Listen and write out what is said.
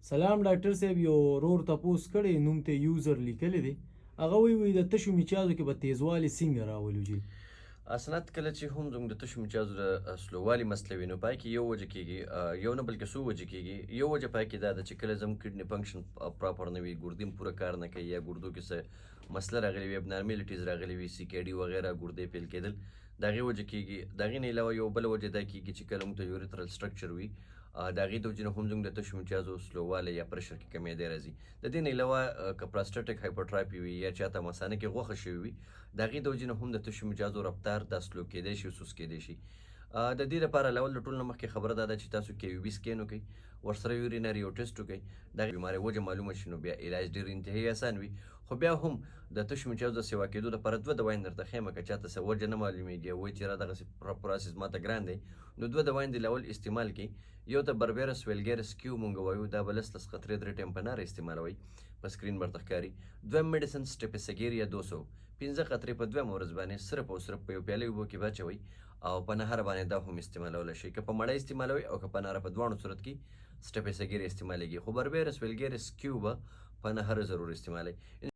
سلام ډاکټر صاحب، یو ورور تپوس کړی، نوم ته یوزر لیکلی دی. هغه وایي د تشو میچازو کې به تیزوالی څنګه راولو جی؟ اسناد کله چې هم زموږ د تشو میچازو د سلووالي مسله وي نو پای کې یو وجه کېږي، یو نه بلکې څو وجې کېږي. یو وجه پای کې دا ده چې کله زموږ کډني فنکشن پراپر نه وي، ګردې هم پوره کار نه کوي، یا ګردو کې څه مسله راغلې وي، ابنارمیلیټیز راغلې وي، سی کې ډي وغیره ګردې فیل کېدل، د هغې وجه کېږي. د هغې نه علاوه یو بله وجه دا کېږي چې کله موږ ته یوریترل سټرکچر وي، د هغې د وجې نه هم زموږ د تشو میچازو سلووالی یا پرشر کې کمېدی راځي. د دې نه علاوه که پراسټټیک هایپرټرافي وي یا چاته مثانه کې غوښه شوې وي، د هغې د وجې نه هم د تشو میچازو رفتار دا سلو کېدی شي، سوس کېدی شي. د دې لپاره اول د ټولو نه مخکې خبره دا ده چې تاسو KUB سکین وکړئ، ورسره یورینري یو ټیسټ وکړئ، د هغې بیمارۍ وجه معلومه شي، نو بیا علاج ډېر انتهایي اسان وي. خو بیا هم د تشو میچازو د سیوا کېدو لپاره 2 دوايان درته ښیم، که چاته څه وجه نه معلومیږي، وایي چې را دغسې پروسس ماته ګران دی، نو 2 دوايان د اول استعمال کړئ. یو ته بربیرس ویلګیرس کیو مونږ وایو، دا به 10 قطرې 3 ټایم په ناره استعمالوئ، په سکرین برته ښکاري. دویم میډیسن سټیپسګیریا 200 15 قطرې په دویمه ورځ باندې صرف او صرف په یو پیاله اوبو کې واچوئ او په نهر باندې دا هم استعمالولی شئ، که په مړۍ استعمالوئ او که په نهره، په دواړو صورت کې سټیپسګیریا استعمالیږي. خو بربیرس ویلګیرس کیو به په نهر ضرور استعمالوئ.